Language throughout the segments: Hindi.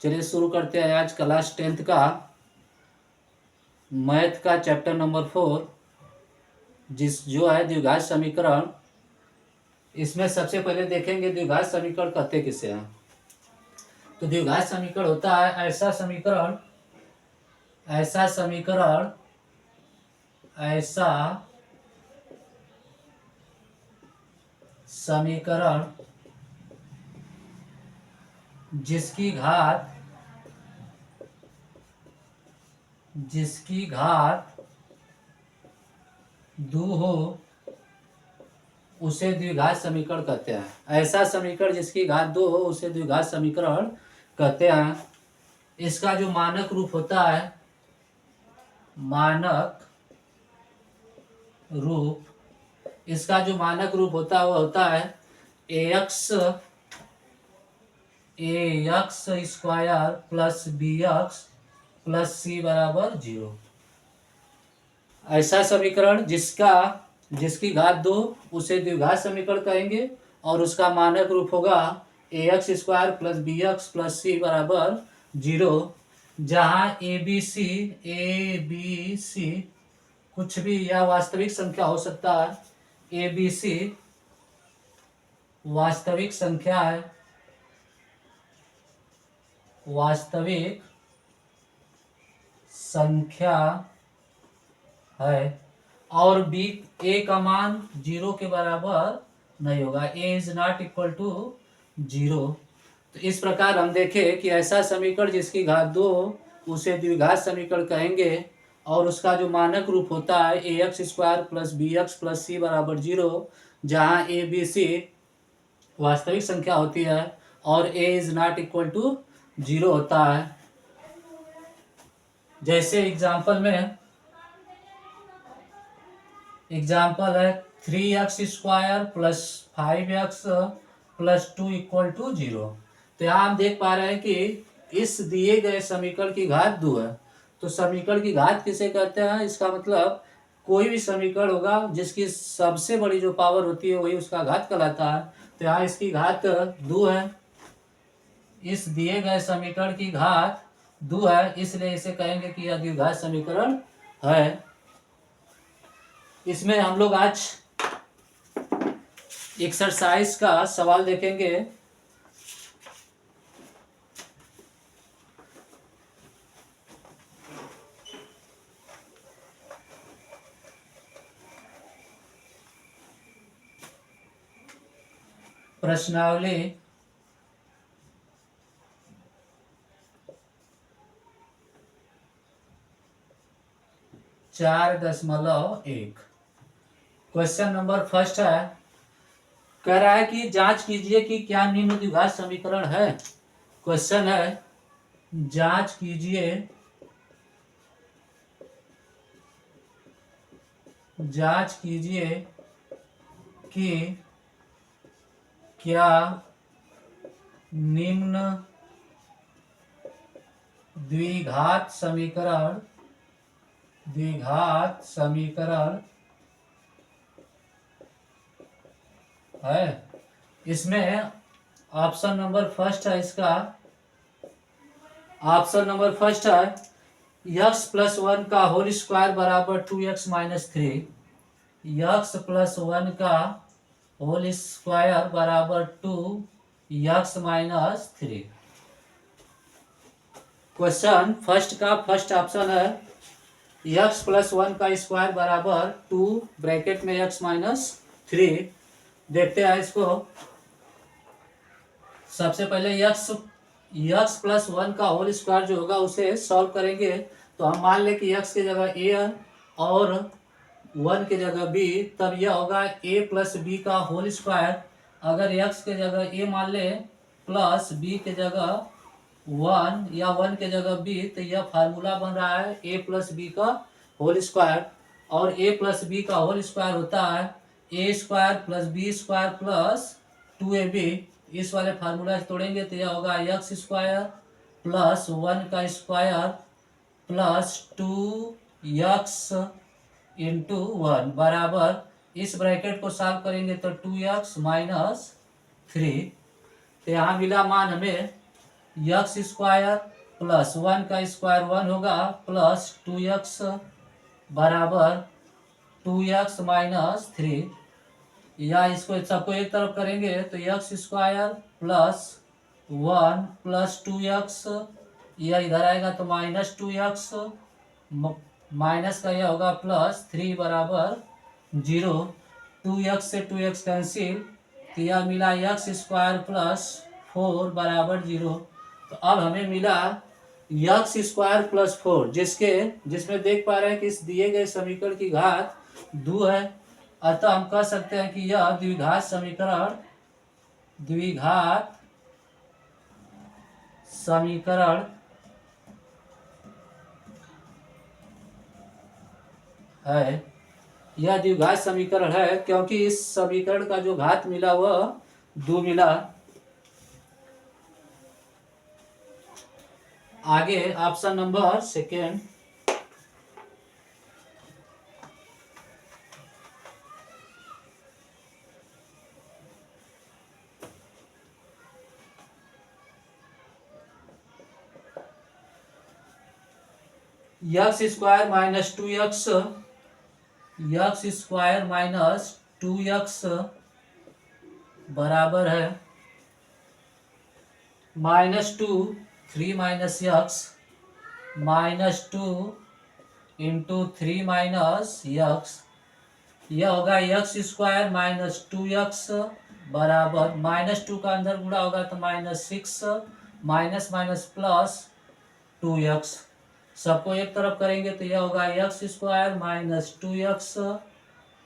चलिए शुरू करते हैं आज क्लास 10th का मैथ का चैप्टर नंबर 4 जो है द्विघात समीकरण। इसमें सबसे पहले देखेंगे द्विघात समीकरण कहते किसे हैं। तो द्विघात समीकरण होता है ऐसा समीकरण जिसकी घात 2 हो उसे द्विघात समीकरण कहते हैं। ऐसा समीकरण जिसकी घात 2 हो उसे द्विघात समीकरण कहते हैं। इसका जो मानक रूप होता है वो होता है ax square plus bx plus c बराबर 0। ऐसा समीकरण जिसकी घात 2 उसे द्विघात समीकरण कहेंगे और उसका मानक रूप होगा ax square plus bx plus c बराबर 0, जहाँ ए बी सी कुछ भी या वास्तविक संख्या हो सकता है। ए बी सी वास्तविक संख्या है और बी ए का मान 0 के बराबर नहीं होगा। ए इज नॉट इक्वल टू 0। तो इस प्रकार हम देखें कि ऐसा समीकरण जिसकी घात 2 उसे द्विघात समीकरण कहेंगे और उसका जो मानक रूप होता है ax square plus bx plus c बराबर 0, जहाँ ए बी सी वास्तविक संख्या होती है और a is not equal to 0 होता है। जैसे एग्जाम्पल है 3x square plus 5x plus 2 equal to 0। तो यहाँ हम देख पा रहे हैं कि इस दिए गए समीकरण की घात 2 है। तो समीकरण की घात किसे कहते हैं? इसका मतलब कोई भी समीकरण होगा जिसकी सबसे बड़ी जो पावर होती है वही उसका घात कहलाता है। तो यहाँ इसकी घात 2 है। इस दिए गए समीकरण की घात 2 है, इसलिए इसे कहेंगे कि यह द्विघात समीकरण है। इसमें हम लोग आज एक्सरसाइज का सवाल देखेंगे। प्रश्नावली 4.1। क्वेश्चन नंबर फर्स्ट है, कह रहा है कि जांच कीजिए कि क्या निम्न द्विघात समीकरण है। क्वेश्चन है जांच कीजिए कि क्या निम्न द्विघात समीकरण है। इसमें ऑप्शन नंबर फर्स्ट है, x प्लस 1 का होल स्क्वायर बराबर 2x माइनस 3। x प्लस 1 का होल स्क्वायर बराबर 2x minus 3। Question first option है x प्लस 1 का स्क्वायर बराबर 2 ब्रैकेट में x माइनस 3। देखते हैं इसको। सबसे पहले x प्लस 1 का होल स्क्वायर जो होगा उसे सॉल्व करेंगे। तो हम मान लें कि x की जगह a और 1 की जगह b, तब यह होगा a प्लस b का होल स्क्वायर। अगर x की जगह a मान ले प्लस b की जगह 1 या 1 की जगह b, तो यह फार्मूला बन रहा है a प्लस b का होल स्क्वायर। और a प्लस b का होल स्क्वायर होता है a square plus b square plus 2ab। इस वाले फार्मूला से तोड़ेंगे तो यह होगा x स्क्वायर प्लस 1 का स्क्वायर प्लस 2x इंटू 1 बराबर, इस ब्रैकेट को सॉल्व करेंगे तो 2x माइनस 3। तो यहाँ मिला मान हमें यक्स स्क्वायर प्लस 1 का स्क्वायर 1 होगा प्लस 2x बराबर 2x माइनस 3, या इसको सबको एक तरफ करेंगे तो x square plus 1 plus 2x, यह इधर आएगा तो माइनस 2x, माइनस का यह होगा प्लस 3 बराबर 0। 2x से 2x कैंसिल, तो यह मिला एक्स स्क्वायर प्लस 4 बराबर 0। तो अब हमें मिला एक्स स्क्वायर प्लस 4, जिसमें देख पा रहे हैं कि इस दिए गए समीकरण की घात 2 है। अतः हम कह सकते हैं कि यह द्विघात समीकरण है। यह द्विघात समीकरण है क्योंकि इस समीकरण का जो घात मिला वह 2 मिला। आगे option number second, x square minus 2x, x square minus 2x बराबर है -2 3 minus x minus 2 into 3 minus x, यह होगा एक्स स्क्वायर माइनस 2x बराबर -2 का अंदर गुणा होगा तो -6 माइनस माइनस प्लस 2x, सबको एक तरफ करेंगे तो यह होगा एक्स स्क्वायर माइनस 2x,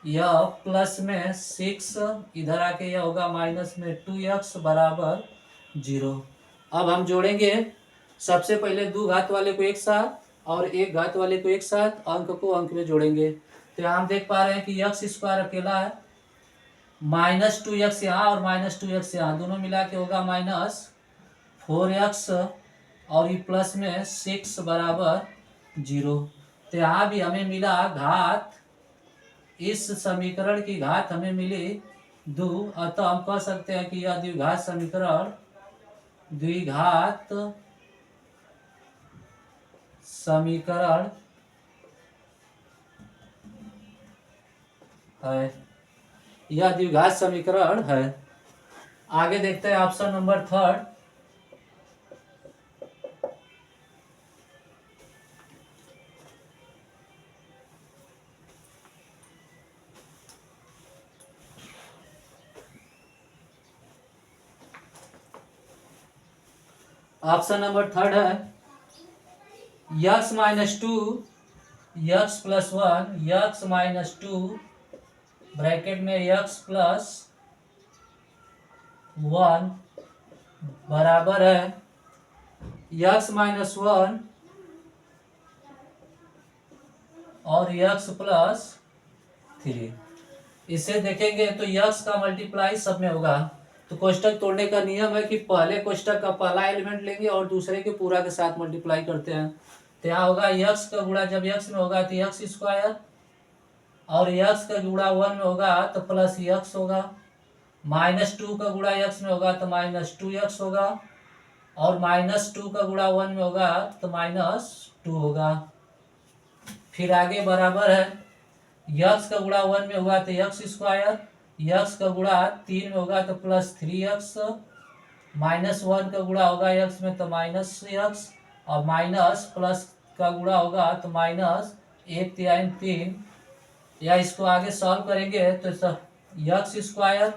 यह प्लस में 6 इधर आके यह होगा माइनस में 2x बराबर 0। अब हम जोड़ेंगे सबसे पहले दो घात वाले को एक साथ और एक घात वाले को एक साथ, अंक को अंक में जोड़ेंगे। तो यहाँ हम देख पा रहे हैं कि एक्स स्क्वायर अकेला है, -2x यहाँ और -2x यहाँ, दोनों मिला के होगा -4x और ये प्लस में 6 बराबर 0। तो यहाँ भी हमें मिला घात, इस समीकरण की घात हमें मिली 2। अतः हम कह सकते हैं कि यह द्विघात समीकरण है, यह द्विघात समीकरण है। आगे देखते हैं option number third, option number third है x minus 2 x plus 1 x minus 2 bracket में x प्लस 1 बराबर है x माइनस 1 और x प्लस 3। इसे देखेंगे तो x का मल्टीप्लाई सब में होगा। तो कोष्टक तोड़ने का नियम है कि पहले कोष्टक का पहला एलिमेंट लेंगे और दूसरे के पूरा के साथ मल्टीप्लाई करते हैं। तो यहाँ होगा x का गुणा जब x में होगा तो x स्क्वायर, और x का गुणा 1 में होगा तो प्लस x होगा, -2 का गुणा x में होगा तो -2x होगा, और -2 का गुणा 1 में होगा तो -2 होगा। फिर आगे बराबर है x का गुणा 1 में होगा तो x स्क्वायर, x का गुणा 3 में होगा तो प्लस 3x, -1 का गुणा होगा x में तो -x, और माइनस प्लस का गुणा होगा तो -1/3। या इसको आगे सॉल्व करेंगे तो x स्क्वायर,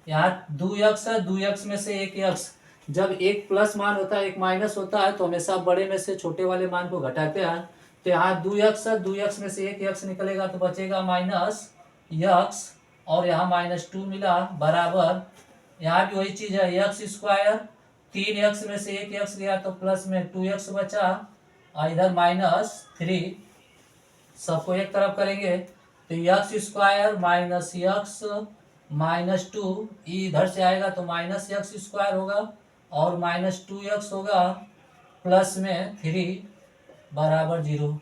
यहाँ 2x है, 2x में से एक x, जब एक प्लस मान होता है एक माइनस होता है तो हमेशा बड़े में से छोटे वाले मान को घटाते हैं। तो यहाँ 2x है, 2x में से एक x निकलेगा तो बचेगा -x, और यहाँ -2 मिला बराबर, यहाँ भी वही चीज़ है x स्क्वायर, 3x में से एक x गया तो प्लस में 2x बचा, और इधर -3, सबको एक तरफ करेंगे तो x स्क्वायर माइनस x -2 इधर से आएगा तो -x स्क्वायर होगा और -2x होगा प्लस में 3 बराबर 0।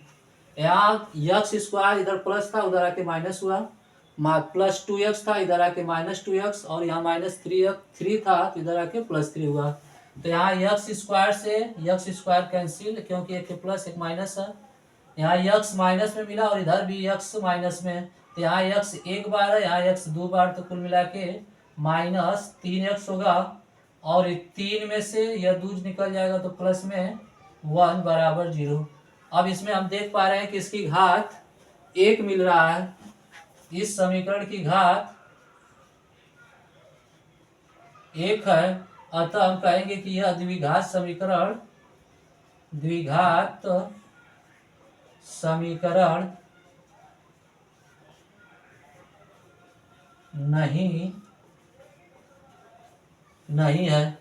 यहाँ x स्क्वायर इधर प्लस था उधर आके माइनस हुआ, प्लस 2x था इधर आके -2x, और यहाँ -3 था तो इधर आके +3 हुआ। तो यहाँ यक्स स्क्वायर से यक्स स्क्वायर कैंसिल, क्योंकि एक प्लस एक माइनस है। यहाँ यक्स माइनस में मिला और इधर भी यक्स माइनस में, तो यहाँ यक्स एक बार है, यहाँ यक्स दो बार, तो कुल मिला के -3x होगा। और 3 में से यह दूज निकल जाएगा तो प्लस में 1 बराबर 0। अब इसमें हम देख पा रहे हैं कि इसकी घात 1 मिल रहा है। इस समीकरण की घात 1 है, अतः हम कहेंगे कि यह द्विघात समीकरण नहीं है।